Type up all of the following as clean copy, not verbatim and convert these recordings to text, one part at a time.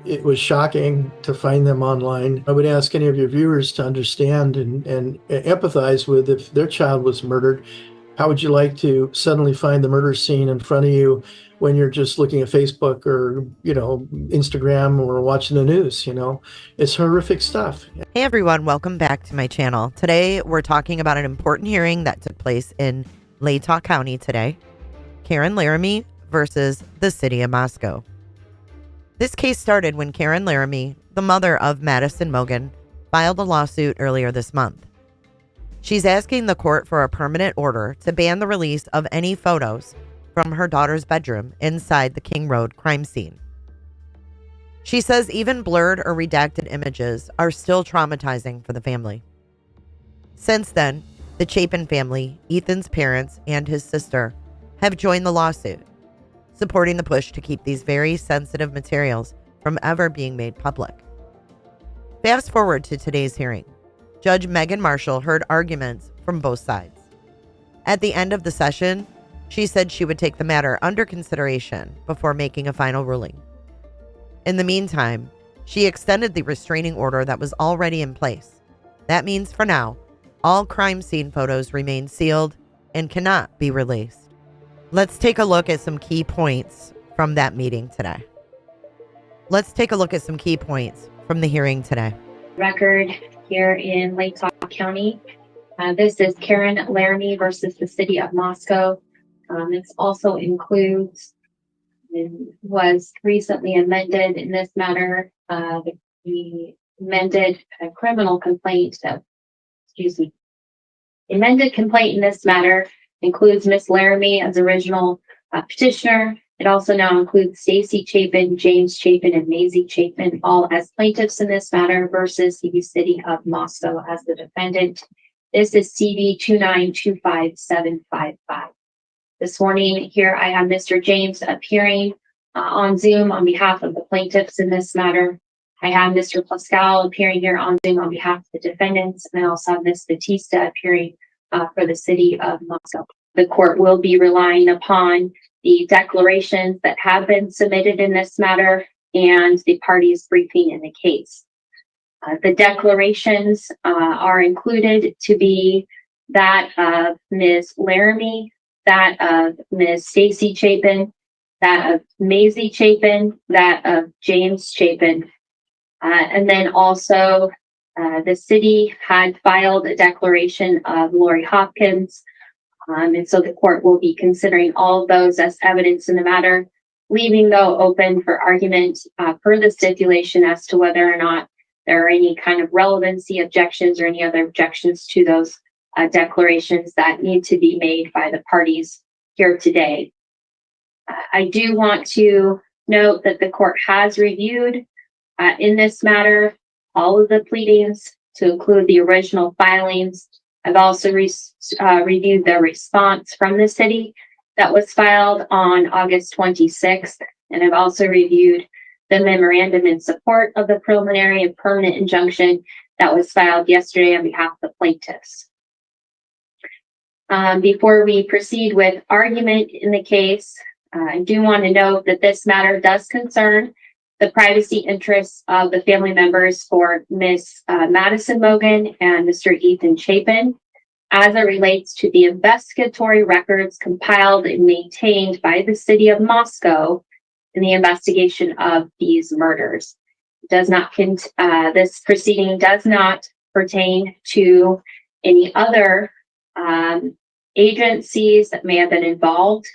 It was shocking to find them online. I would ask any of your viewers to understand and empathize with if their child was murdered. How would you like to suddenly find the murder scene in front of you when you're just looking at Facebook or, Instagram or watching the news? It's horrific stuff. Hey everyone, welcome back to my channel. Today we're talking about an important hearing that took place in Latah County today. Karen Laramie versus the city of Moscow. This case started when Karen Laramie, the mother of Madison Mogen, filed a lawsuit earlier this month. She's asking the court for a permanent order to ban the release of any photos from her daughter's bedroom inside the King Road crime scene. She says even blurred or redacted images are still traumatizing for the family. Since then, the Chapin family, Ethan's parents, and his sister have joined the lawsuit, supporting the push to keep these very sensitive materials from ever being made public. Fast forward to today's hearing. Judge Megan Marshall heard arguments from both sides. At the end of the session, she said she would take the matter under consideration before making a final ruling. In the meantime, she extended the restraining order that was already in place. That means for now, all crime scene photos remain sealed and cannot be released. Let's take a look at some key points from that meeting today. Let's take a look at some key points from the hearing today. Record here in Latah County. This is Karen Laramie versus the city of Moscow. This also includes and was recently amended in this matter. The amended criminal complaint amended complaint in this matter includes Miss Laramie as original petitioner. It also now includes Stacy Chapin, James Chapin, and Maisie Chapin, all as plaintiffs in this matter, versus the city of Moscow as the defendant. This is CV 2925755. This morning here I have Mr. James appearing on Zoom on behalf of the plaintiffs in this matter. I have Mr. Pascal appearing here on Zoom on behalf of the defendants, and I also have Ms. Batista appearing for the city of Moscow. The court will be relying upon the declarations that have been submitted in this matter and the parties' briefing in the case. The declarations are included to be that of Ms. Laramie, that of Ms. Stacy Chapin, that of Maisie Chapin, that of James Chapin, and then also the city had filed a declaration of Lori Hopkins, and so the court will be considering all of those as evidence in the matter, leaving though open for argument per the stipulation as to whether or not there are any kind of relevancy objections or any other objections to those declarations that need to be made by the parties here today. I do want to note that the court has reviewed in this matter all of the pleadings to include the original filings. I've also reviewed the response from the city that was filed on August 26th, and I've also reviewed the memorandum in support of the preliminary and permanent injunction that was filed yesterday on behalf of the plaintiffs. Before we proceed with argument in the case, I do want to note that this matter does concern the privacy interests of the family members for Ms. Madison Mogen and Mr. Ethan Chapin, as it relates to the investigatory records compiled and maintained by the city of Moscow in the investigation of these murders. This proceeding does not pertain to any other agencies that may have been involved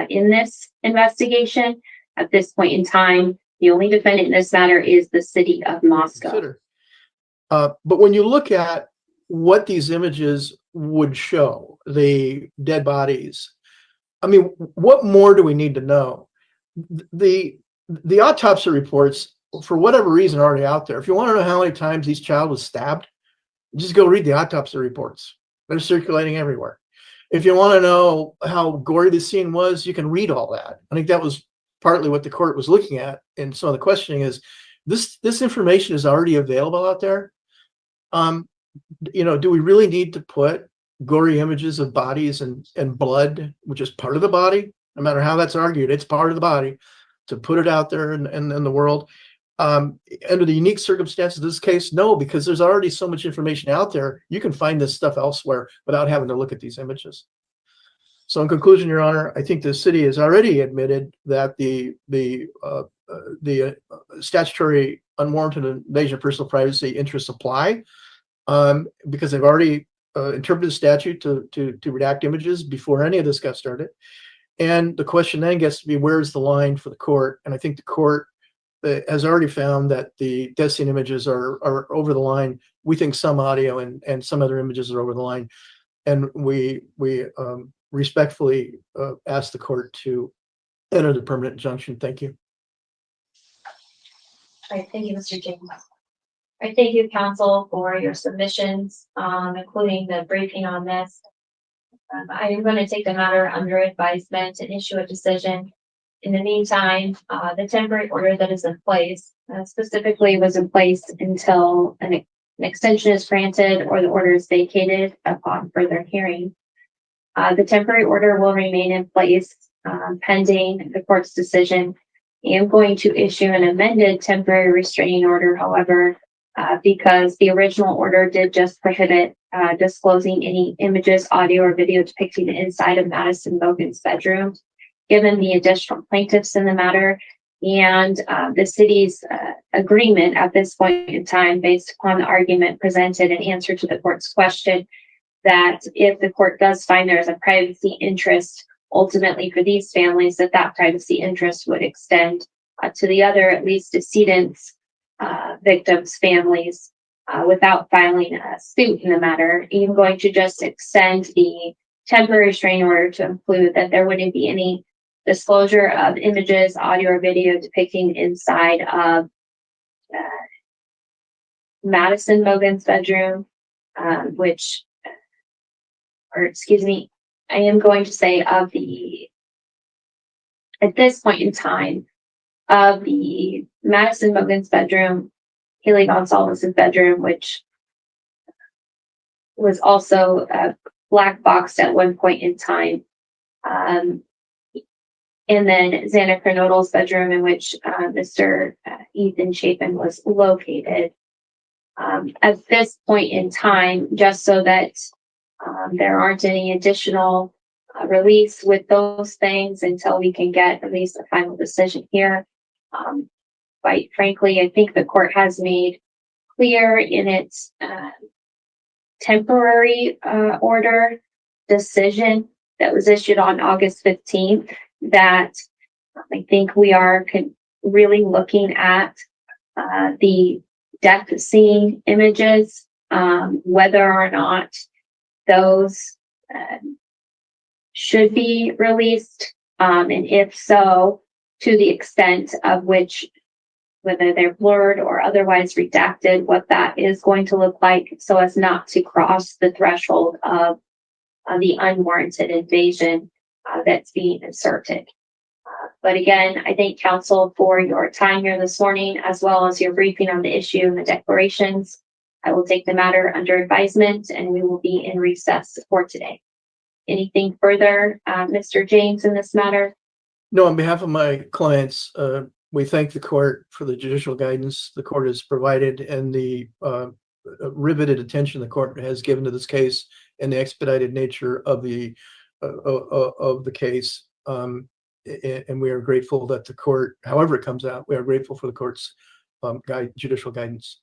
in this investigation. At this point in time, the only defendant in this matter is the city of Moscow. But when you look at what these images would show, the dead bodies, I mean, what more do we need to know? The autopsy reports, for whatever reason, are already out there. If you want to know how many times each child was stabbed, just go read the autopsy reports. They're circulating everywhere. If you want to know how gory the scene was, you can read all that. I think that was partly what the court was looking at. And so the questioning is, this information is already available out there. Do we really need to put gory images of bodies and blood, which is part of the body? No matter how that's argued, it's part of the body, to put it out there in the world. Under the unique circumstances of this case, no, because there's already so much information out there. You can find this stuff elsewhere without having to look at these images. So in conclusion, Your Honor, I think the city has already admitted that the statutory unwarranted invasion of personal privacy interests apply, because they've already interpreted the statute to redact images before any of this got started. And the question then gets to be, where's the line for the court? And I think the court has already found that the death scene images are over the line. We think some audio and some other images are over the line. And we respectfully ask the court to enter the permanent injunction. Thank you. All right, thank you, Mr. James. All right, thank you, counsel, for your submissions, including the briefing on this. I am going to take the matter under advisement and issue a decision. In the meantime, the temporary order that is in place specifically was in place until an extension is granted or the order is vacated upon further hearing. The temporary order will remain in place pending the court's decision. I am going to issue an amended temporary restraining order, however, because the original order did just prohibit disclosing any images, audio, or video depicting the inside of Madison Mogen's bedroom. Given the additional plaintiffs in the matter and the city's agreement at this point in time, based upon the argument presented in answer to the court's question, that if the court does find there's a privacy interest ultimately for these families, that privacy interest would extend to the other, at least decedents, victims' families, without filing a suit in the matter. I'm going to just extend the temporary restraining order to include that there wouldn't be any disclosure of images, audio, or video depicting inside of Madison Mogen's bedroom, I am going to say at this point in time, of the Madison Mogen's bedroom, Haley Gonzalez's bedroom, which was also black boxed at one point in time, and then Xana Kernodle's bedroom, in which Mr. Ethan Chapin was located. At this point in time, just so that there aren't any additional release with those things until we can get at least a final decision here. Quite frankly, I think the court has made clear in its temporary order decision that was issued on August 15th that I think we are really looking at the death scene images, whether or not those should be released, and if so, to the extent of which, whether they're blurred or otherwise redacted, what that is going to look like so as not to cross the threshold of the unwarranted invasion that's being asserted. But again, I thank counsel for your time here this morning, as well as your briefing on the issue and the declarations. I will take the matter under advisement and we will be in recess for today. Anything further, Mr. James, in this matter? No, on behalf of my clients, we thank the court for the judicial guidance the court has provided and the riveted attention the court has given to this case and the expedited nature of the case. And we are grateful that the court, however it comes out, we are grateful for the court's judicial guidance.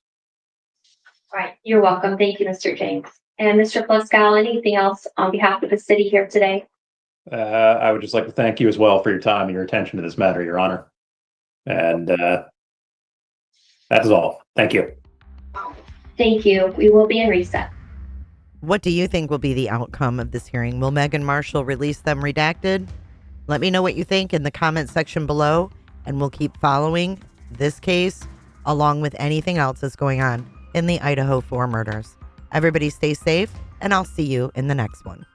All right, you're welcome. Thank you, Mr. James. And Mr. Pluscal, anything else on behalf of the city here today? I would just like to thank you as well for your time and your attention to this matter, Your Honor. And that is all. Thank you. Thank you. We will be in recess. What do you think will be the outcome of this hearing? Will Megan Marshall release them redacted? Let me know what you think in the comment section below, and we'll keep following this case along with anything else that's going on in the Idaho 4 murders. Everybody stay safe, and I'll see you in the next one.